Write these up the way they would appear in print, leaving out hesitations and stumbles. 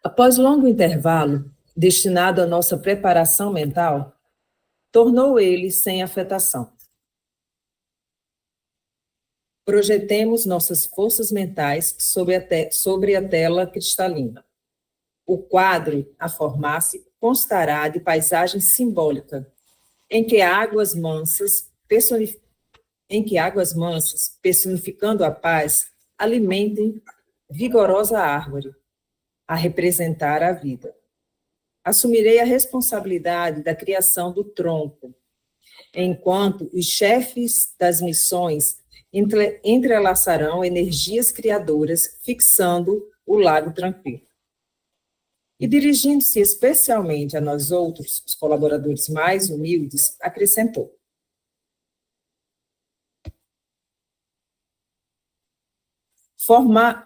Após longo intervalo, destinado à nossa preparação mental, tornou ele sem afetação. Projetemos nossas forças mentais sobre a tela cristalina. O quadro a formar-se constará de paisagem simbólica, em que águas mansas, personificando a paz, alimentem vigorosa árvore, a representar a vida. Assumirei a responsabilidade da criação do tronco, enquanto os chefes das missões entrelaçarão energias criadoras, fixando o lago tranquilo. E dirigindo-se especialmente a nós outros, os colaboradores mais humildes, acrescentou: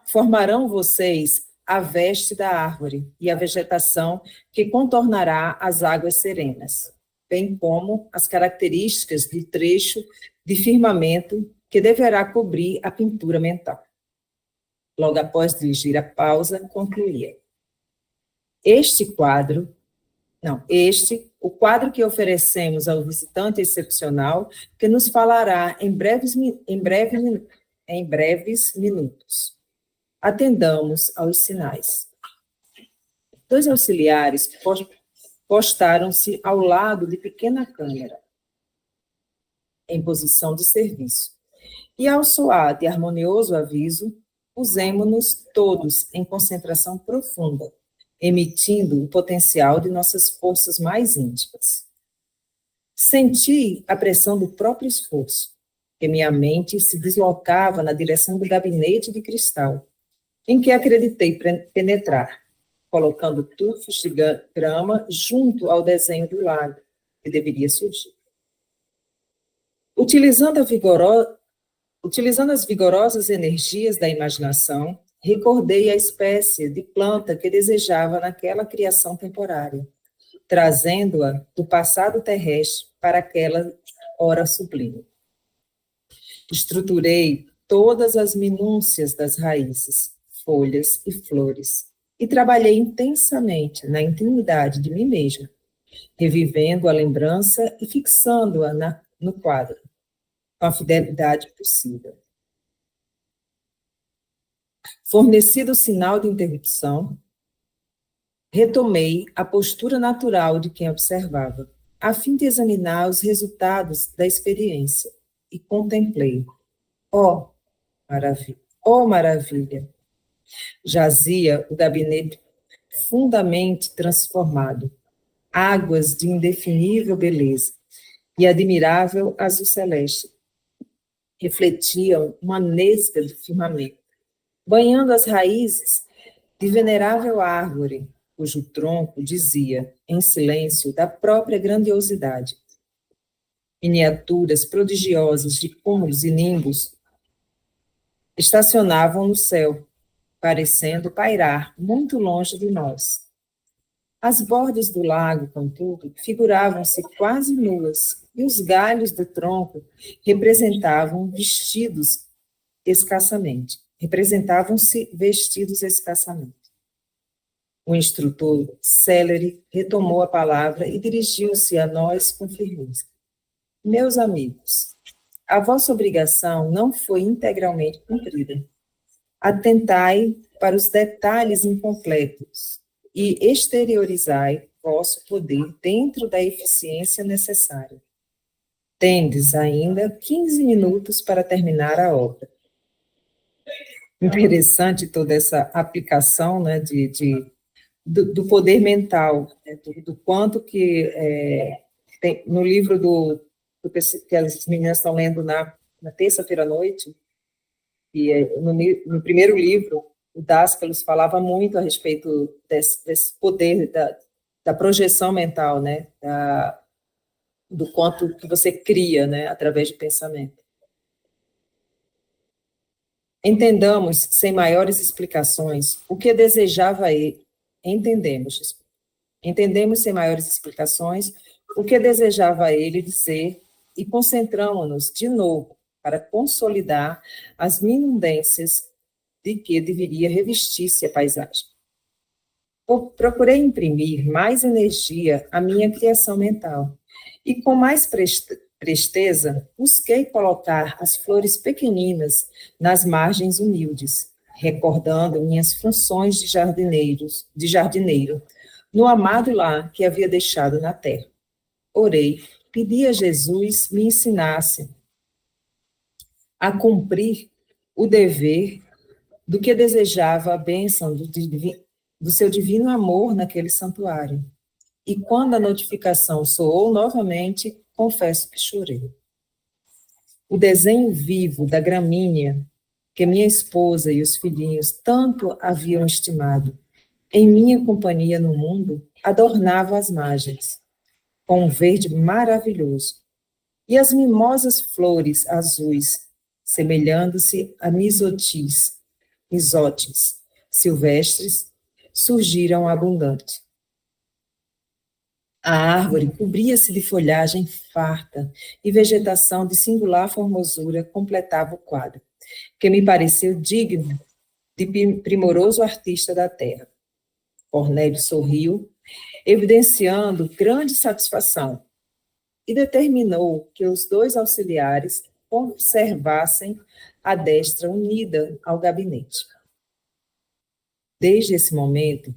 formarão vocês a veste da árvore e a vegetação que contornará as águas serenas, bem como as características do trecho de firmamento que deverá cobrir a pintura mental. Logo após dirigir a pausa, concluía: o quadro que oferecemos ao visitante excepcional, que nos falará em breves minutos. Atendamos aos sinais. 2 auxiliares postaram-se ao lado de pequena câmara, em posição de serviço. E ao soar de harmonioso aviso, pusemo-nos todos em concentração profunda, emitindo o potencial de nossas forças mais íntimas. Senti a pressão do próprio esforço, que minha mente se deslocava na direção do gabinete de cristal, em que acreditei penetrar, colocando tufos de grama junto ao desenho do lago, que deveria surgir. Utilizando as vigorosas energias da imaginação, recordei a espécie de planta que desejava naquela criação temporária, trazendo-a do passado terrestre para aquela hora sublime. Estruturei todas as minúcias das raízes, folhas e flores, e trabalhei intensamente na intimidade de mim mesma, revivendo a lembrança e fixando-a no quadro, com a fidelidade possível. Fornecido o sinal de interrupção, retomei a postura natural de quem observava, a fim de examinar os resultados da experiência, e contemplei. Oh, maravilha! Jazia o gabinete fundamente transformado, águas de indefinível beleza e admirável azul celeste refletiam uma nesga do firmamento, banhando as raízes de venerável árvore, cujo tronco dizia, em silêncio, da própria grandiosidade. Miniaturas prodigiosas de cúmulos e nimbos estacionavam no céu, parecendo pairar muito longe de nós. As bordas do lago, contudo, figuravam-se quase nuas, e os galhos do tronco representavam-se vestidos escassamente. O instrutor célere retomou a palavra e dirigiu-se a nós com firmeza. Meus amigos, a vossa obrigação não foi integralmente cumprida. Atentai para os detalhes incompletos e exteriorizai vosso poder dentro da eficiência necessária. Tendes ainda 15 minutos para terminar a obra. Interessante toda essa aplicação, né, do poder mental, né, do quanto que tem, no livro que as meninas estão lendo na terça-feira à noite, e no primeiro livro, o Dascalos falava muito a respeito desse poder da projeção mental, né, do quanto que você cria, né, através de pensamento. Entendamos, sem maiores explicações, o que desejava ele. Entendemos, sem maiores explicações, o que desejava ele dizer e concentramos-nos de novo para consolidar as minudências de que deveria revestir-se a paisagem. Procurei imprimir mais energia à minha criação mental e, com mais presteza, busquei colocar as flores pequeninas nas margens humildes, recordando minhas funções de jardineiro, no amado lar que havia deixado na terra. Orei, pedi a Jesus me ensinasse a cumprir o dever do que desejava a bênção do seu divino amor naquele santuário. E quando a notificação soou novamente, confesso que chorei. O desenho vivo da gramínea, que minha esposa e os filhinhos tanto haviam estimado, em minha companhia no mundo, adornava as margens, com um verde maravilhoso, e as mimosas flores azuis, semelhando-se a misotis silvestres, surgiram abundante. A árvore cobria-se de folhagem farta e vegetação de singular formosura completava o quadro, que me pareceu digno de primoroso artista da terra. Cornélio sorriu, evidenciando grande satisfação, e determinou que os dois auxiliares conservassem a destra unida ao gabinete. Desde esse momento,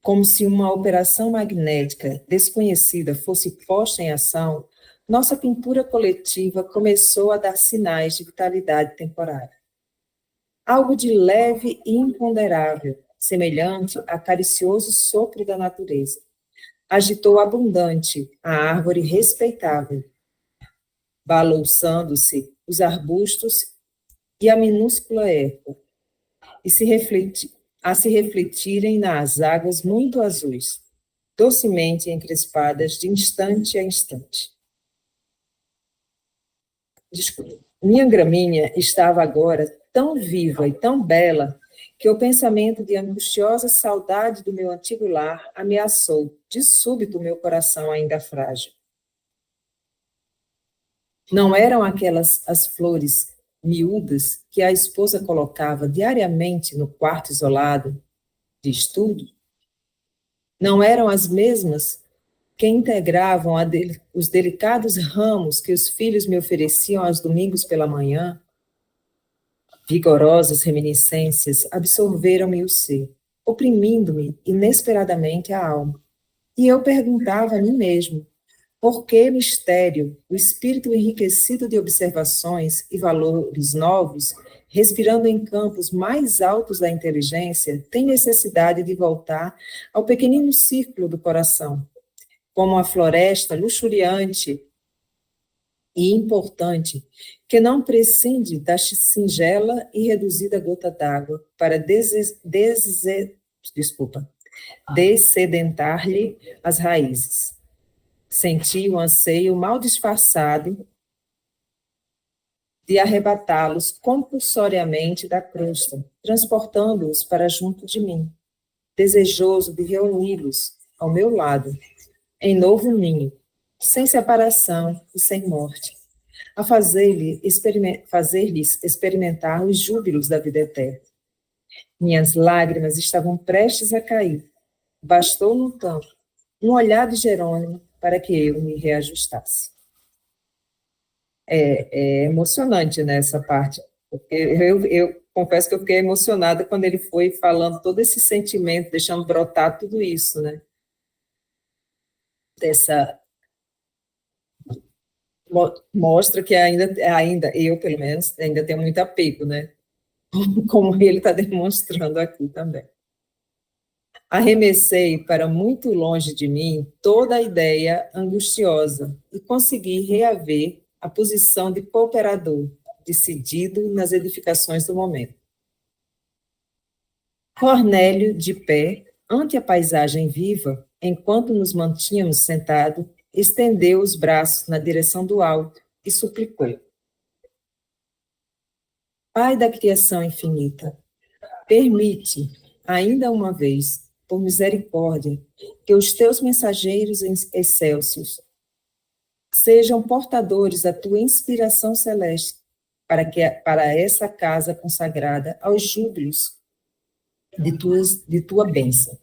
como se uma operação magnética desconhecida fosse posta em ação, nossa pintura coletiva começou a dar sinais de vitalidade temporária. Algo de leve e imponderável, semelhante a caricioso sopro da natureza, agitou abundante a árvore respeitável, balouçando-se os arbustos e a minúscula erva, e se refletirem nas águas muito azuis, docemente encrespadas de instante a instante. Desculpa. Minha gramínea estava agora tão viva e tão bela que o pensamento de angustiosa saudade do meu antigo lar ameaçou, de súbito, meu coração ainda frágil. Não eram aquelas as flores miúdas que a esposa colocava diariamente no quarto isolado de estudo? Não eram as mesmas que integravam os delicados ramos que os filhos me ofereciam aos domingos pela manhã? Vigorosas reminiscências absorveram-me o ser, oprimindo-me inesperadamente a alma. E eu perguntava a mim mesmo, por que mistério, o espírito enriquecido de observações e valores novos, respirando em campos mais altos da inteligência, tem necessidade de voltar ao pequenino círculo do coração, como a floresta luxuriante e importante, que não prescinde da singela e reduzida gota d'água para dessedentar-lhe as raízes. Senti o anseio mal disfarçado de arrebatá-los compulsoriamente da crosta, transportando-os para junto de mim, desejoso de reuni-los ao meu lado, em novo ninho, sem separação e sem morte, a fazer-lhes experimentar os júbilos da vida eterna. Minhas lágrimas estavam prestes a cair. Bastou, no entanto, um olhar de Jerônimo para que eu me reajustasse. É emocionante, né, essa parte. Porque eu confesso que eu fiquei emocionada quando ele foi falando todo esse sentimento, deixando brotar tudo isso, né? Mostra que ainda eu, pelo menos, ainda tenho muito apego, né? Como ele está demonstrando aqui também. Arremessei para muito longe de mim toda a ideia angustiosa e consegui reaver a posição de cooperador, decidido nas edificações do momento. Cornélio, de pé, ante a paisagem viva, enquanto nos mantínhamos sentados, estendeu os braços na direção do alto e suplicou: Pai da criação infinita, permite, ainda uma vez, por misericórdia, que os teus mensageiros excélsios sejam portadores da tua inspiração celeste para essa casa consagrada aos júbilos de tua bênção.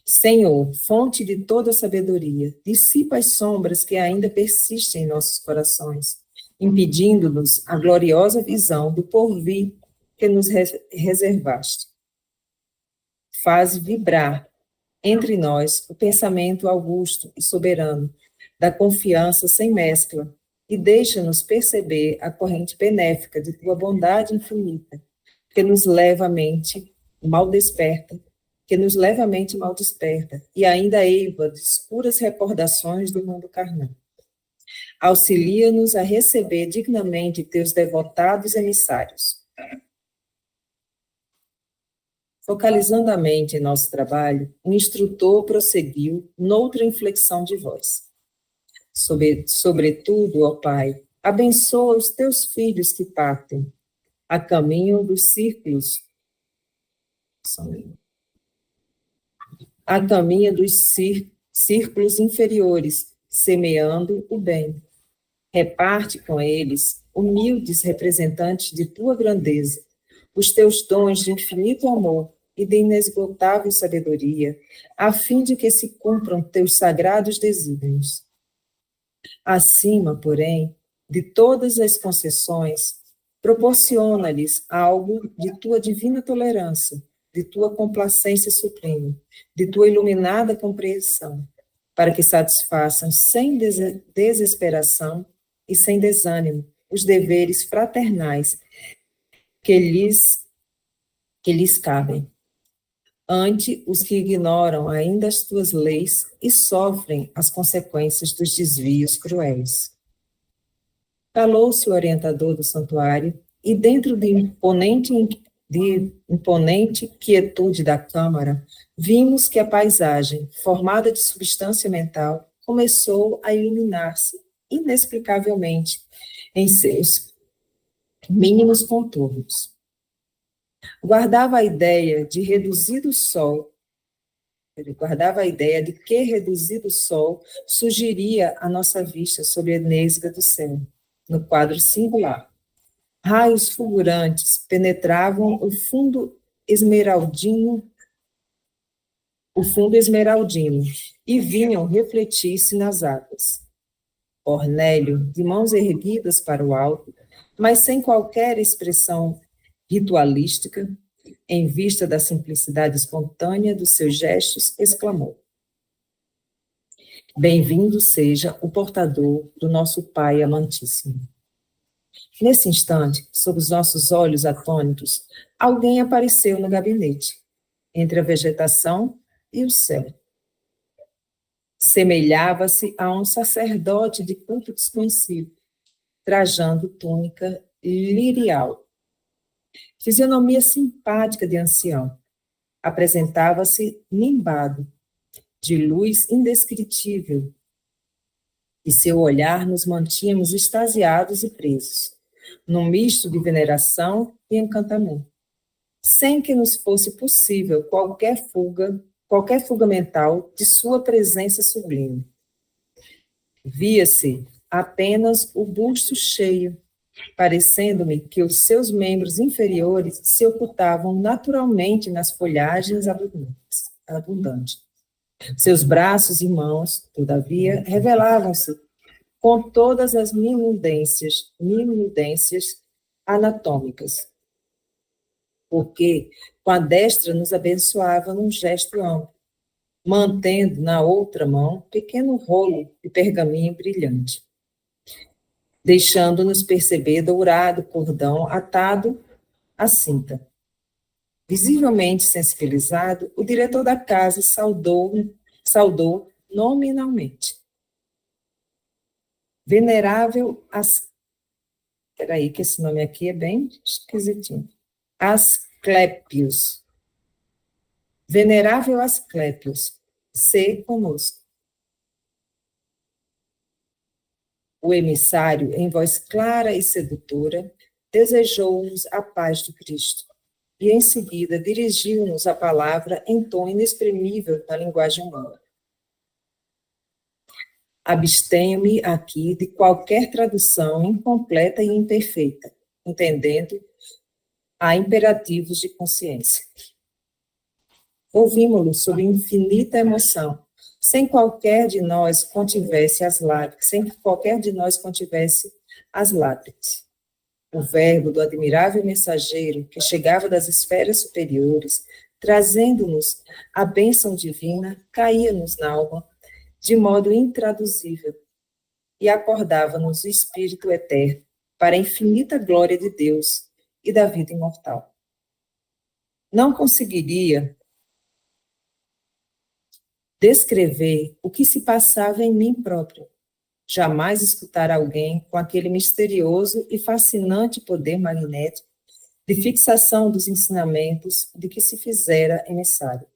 Senhor, fonte de toda sabedoria, dissipa as sombras que ainda persistem em nossos corações, impedindo-nos a gloriosa visão do porvir que nos reservaste. Faz vibrar entre nós o pensamento augusto e soberano, da confiança sem mescla, e deixa-nos perceber a corrente benéfica de tua bondade infinita, que nos leva a mente mal desperta, e ainda eiva de escuras recordações do mundo carnal. Auxilia-nos a receber dignamente teus devotados emissários. Focalizando a mente em nosso trabalho, o instrutor prosseguiu noutra inflexão de voz. Sobretudo, ó Pai, abençoa os teus filhos que partem a caminho dos círculos, círculos inferiores, semeando o bem. Reparte com eles, humildes representantes de tua grandeza, os teus dons de infinito amor e de inesgotável sabedoria, a fim de que se cumpram teus sagrados desígnios. Acima, porém, de todas as concessões, proporciona-lhes algo de tua divina tolerância, de tua complacência suprema, de tua iluminada compreensão, para que satisfaçam sem desesperação e sem desânimo os deveres fraternais que lhes cabem, ante os que ignoram ainda as tuas leis e sofrem as consequências dos desvios cruéis. Calou-se o orientador do santuário e, dentro de imponente quietude da câmara, vimos que a paisagem, formada de substância mental, começou a iluminar-se inexplicavelmente em seus mínimos contornos. Guardava a ideia de que reduzido o sol surgiria à nossa vista sobre a nesga do céu, no quadro singular. Raios fulgurantes penetravam o fundo esmeraldino e vinham refletir-se nas águas. Cornélio, de mãos erguidas para o alto, mas sem qualquer expressão ritualística, em vista da simplicidade espontânea dos seus gestos, exclamou: Bem-vindo seja o portador do nosso Pai amantíssimo. Nesse instante, sob os nossos olhos atônitos, alguém apareceu no gabinete, entre a vegetação e o céu. Semelhava-se a um sacerdote de culto desconhecido, trajando túnica lirial. Fisionomia simpática de ancião. Apresentava-se nimbado, de luz indescritível, e seu olhar nos mantínhamos extasiados e presos, num misto de veneração e encantamento, sem que nos fosse possível qualquer fuga mental de sua presença sublime. Via-se apenas o busto cheio, parecendo-me que os seus membros inferiores se ocultavam naturalmente nas folhagens abundantes. Seus braços e mãos, todavia, revelavam-se com todas as minudências anatômicas, porque com a destra nos abençoava num gesto amplo, mantendo na outra mão pequeno rolo de pergaminho brilhante, deixando-nos perceber dourado cordão atado à cinta. Visivelmente sensibilizado, o diretor da casa saudou nominalmente. Venerável Peraí, que esse nome aqui é bem esquisitinho. Asclépios. Venerável Asclépios, se conosco. O emissário, em voz clara e sedutora, desejou-nos a paz do Cristo, e em seguida dirigiu-nos a palavra em tom inexprimível da linguagem humana. Abstenho-me aqui de qualquer tradução incompleta e imperfeita, entendendo a imperativos de consciência. Ouvimos-lo sob infinita emoção, sem qualquer de nós contivesse as lágrimas, sem que qualquer de nós contivesse as lágrimas. O verbo do admirável mensageiro que chegava das esferas superiores, trazendo-nos a bênção divina, caía-nos na alma de modo intraduzível e acordava-nos o Espírito eterno para a infinita glória de Deus e da vida imortal. Não conseguiria descrever o que se passava em mim próprio. Jamais escutar alguém com aquele misterioso e fascinante poder magnético de fixação dos ensinamentos de que se fizera emissário.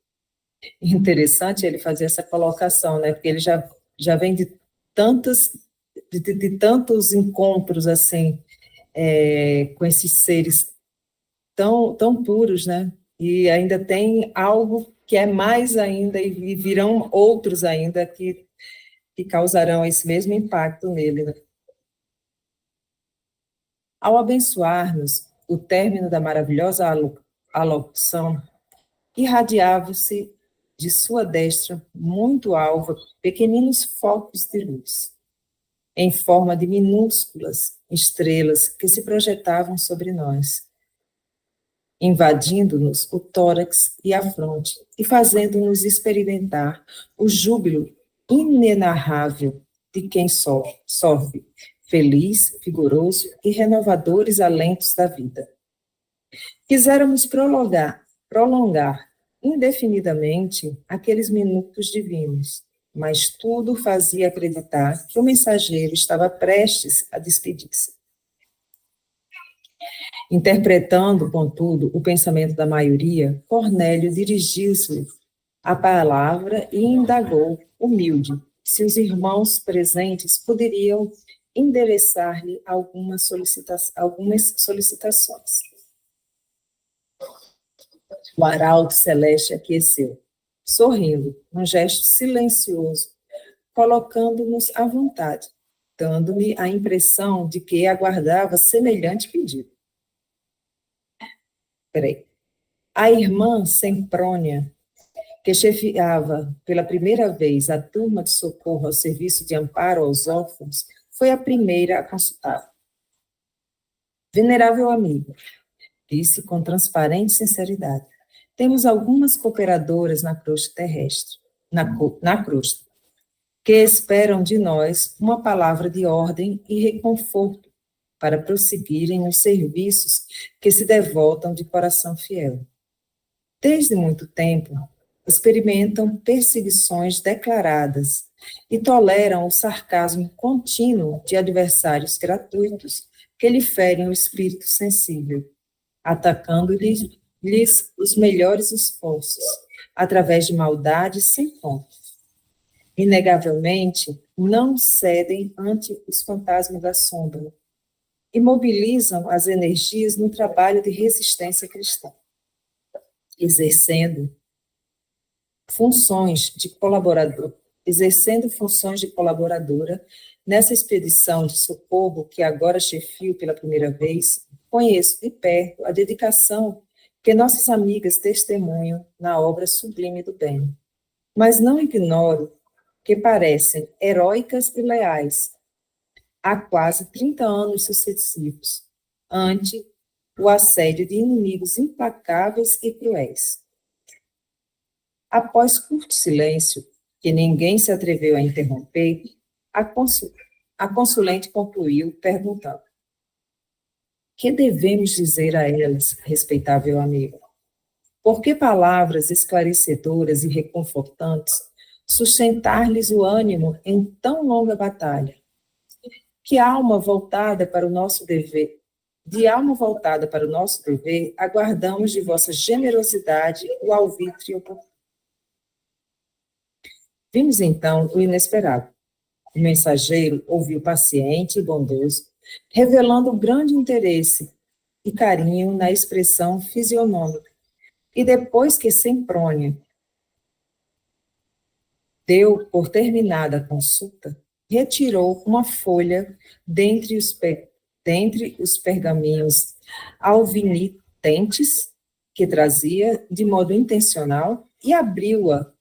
Interessante ele fazer essa colocação, né? Porque ele já vem de tantos encontros assim com esses seres tão puros, né? E ainda tem algo que é mais ainda, e virão outros ainda que causarão esse mesmo impacto nele. Né? Ao abençoar-nos o término da maravilhosa alocução, irradiava-se de sua destra, muito alva, pequeninos focos de luz, em forma de minúsculas estrelas que se projetavam sobre nós, invadindo-nos o tórax e a fronte, e fazendo-nos experimentar o júbilo inenarrável de quem sorve, feliz, vigoroso e renovadores alentos da vida. Quiséramos prolongar indefinidamente aqueles minutos divinos, mas tudo fazia acreditar que o mensageiro estava prestes a despedir-se. Interpretando, contudo, o pensamento da maioria, Cornélio dirigiu-se a palavra e indagou, humilde, se os irmãos presentes poderiam endereçar-lhe algumas solicitações. O arauto celeste aqueceu, sorrindo, num gesto silencioso, colocando-nos à vontade, dando-me a impressão de que aguardava semelhante pedido. A irmã Semprônia, que chefiava pela primeira vez a turma de socorro ao serviço de amparo aos órfãos, foi a primeira a consultar. Venerável amigo, disse com transparente sinceridade, temos algumas cooperadoras na crosta terrestre, na crosta, que esperam de nós uma palavra de ordem e reconforto para prosseguirem os serviços que se devotam de coração fiel. Desde muito tempo, experimentam perseguições declaradas e toleram o sarcasmo contínuo de adversários gratuitos que lhe ferem o espírito sensível, atacando-lhes os melhores esforços, através de maldades sem conta. Inegavelmente, não cedem ante os fantasmas da sombra e mobilizam as energias no trabalho de resistência cristã, exercendo funções de colaboradora nessa expedição de socorro que agora chefio pela primeira vez. Conheço de perto a dedicação que nossas amigas testemunham na obra sublime do bem, mas não ignoro que parecem heróicas e leais há quase 30 anos sucessivos, ante o assédio de inimigos implacáveis e cruéis. Após curto silêncio, que ninguém se atreveu a interromper, a consulente concluiu perguntando: que devemos dizer a elas, respeitável amigo? Por que palavras esclarecedoras e reconfortantes sustentar-lhes o ânimo em tão longa batalha? De alma voltada para o nosso dever, aguardamos de vossa generosidade o alvitre oportuno. Vimos então o inesperado. O mensageiro ouviu paciente e bondoso, revelando grande interesse e carinho na expressão fisionômica. E depois que Semprônia deu por terminada a consulta, retirou uma folha dentre os pergaminhos alvinitentes que trazia, de modo intencional, e abriu-a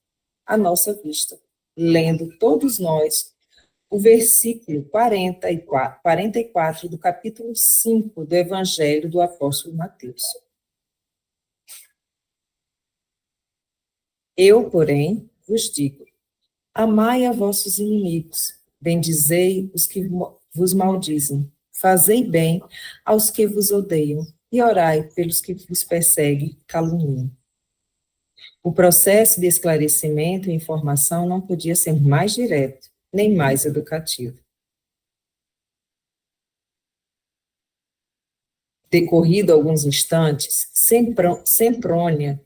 à nossa vista, lendo todos nós o versículo 44 do capítulo 5 do Evangelho do apóstolo Mateus. Eu, porém, vos digo, amai a vossos inimigos, bendizei os que vos maldizem, fazei bem aos que vos odeiam, e orai pelos que vos perseguem e caluniam. O processo de esclarecimento e informação não podia ser mais direto, nem mais educativo. Decorrido alguns instantes, Semprônia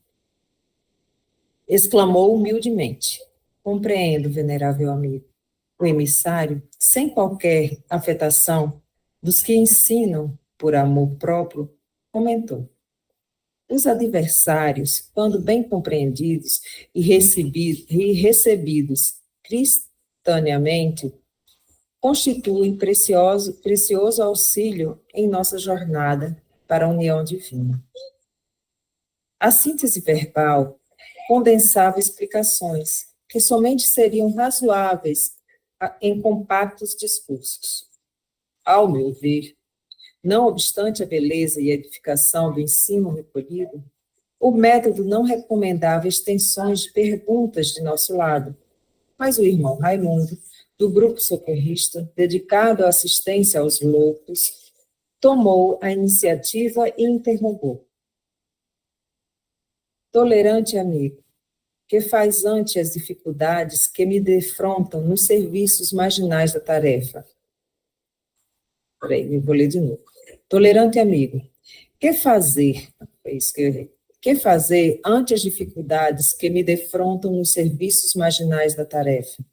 exclamou humildemente: compreendo, venerável amigo. O emissário, sem qualquer afetação dos que ensinam por amor próprio, comentou: os adversários, quando bem compreendidos e recebidos cristaneamente, constituem precioso auxílio em nossa jornada para a união divina. A síntese verbal condensava explicações que somente seriam razoáveis em compactos discursos. Ao meu ver, não obstante a beleza e a edificação do ensino recolhido, o método não recomendava extensões de perguntas de nosso lado, mas o irmão Raimundo, do grupo socorrista, dedicado à assistência aos loucos, tomou a iniciativa e interrogou: tolerante amigo, que faz ante as dificuldades que me defrontam nos serviços marginais da tarefa? Peraí, eu vou ler de novo. Tolerante amigo, que fazer? É isso que eu errei. Que fazer ante as dificuldades que me defrontam nos serviços marginais da tarefa?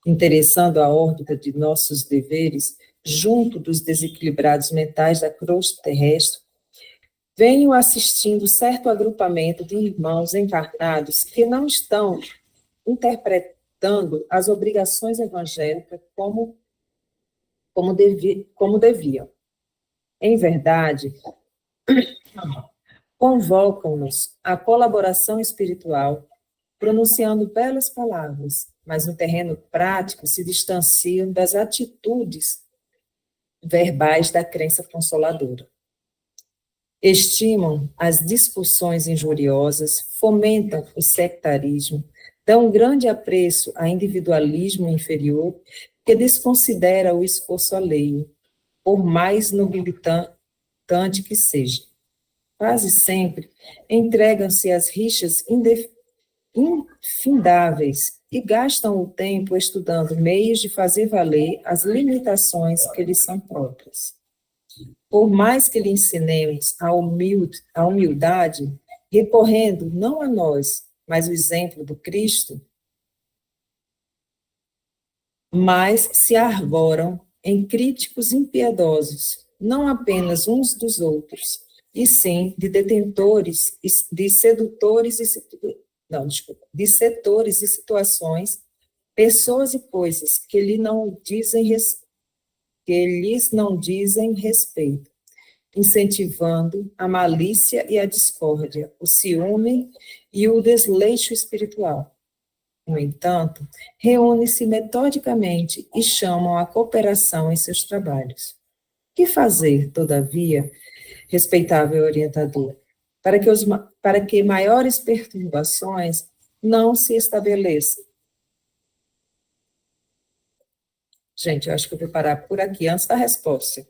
Interessando a órbita de nossos deveres junto dos desequilibrados mentais da crosta terrestre, venho assistindo certo agrupamento de irmãos encarnados que não estão interpretando as obrigações evangélicas como deviam. Em verdade, convocam-nos à colaboração espiritual, pronunciando belas palavras, mas no terreno prático se distanciam das atitudes verbais da crença consoladora. Estimam as discussões injuriosas, fomentam o sectarismo, dão grande apreço ao individualismo inferior, que desconsidera o esforço alheio, por mais nobilitante que seja. Quase sempre entregam-se às rixas infindáveis e gastam o tempo estudando meios de fazer valer as limitações que lhes são próprias. Por mais que lhe ensinemos a humildade, recorrendo não a nós, mas o exemplo do Cristo, mas se arvoram em críticos impiedosos, não apenas uns dos outros, e sim de detentores, de setores e situações, pessoas e coisas que lhes não dizem respeito, incentivando a malícia e a discórdia, o ciúme e o desleixo espiritual. No entanto, reúnem-se metodicamente e chamam a cooperação em seus trabalhos. Que fazer, todavia, respeitável orientador, para que maiores perturbações não se estabeleçam? Gente, eu acho que eu vou parar por aqui antes da resposta.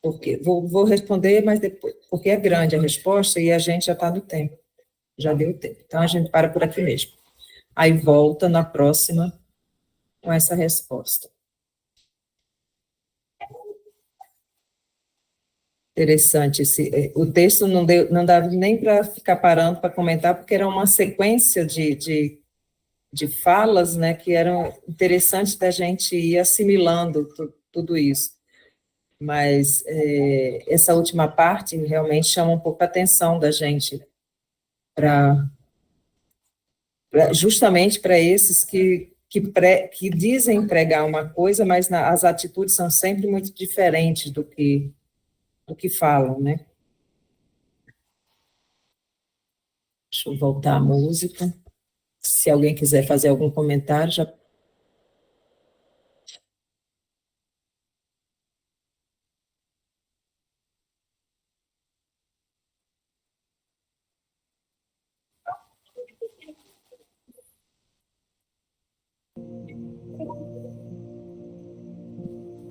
Porque vou responder, mas depois, porque é grande a resposta e a gente já está no tempo. Já deu tempo. Então, a gente para por aqui mesmo. Aí volta na próxima com essa resposta. Interessante. O texto não dava nem para ficar parando para comentar, porque era uma sequência de falas, né, que eram interessantes da gente ir assimilando tudo isso. Mas essa última parte realmente chama um pouco a atenção da gente, justamente para esses que dizem pregar uma coisa, mas as atitudes são sempre muito diferentes do que falam, né? Deixa eu voltar à música. Se alguém quiser fazer algum comentário, já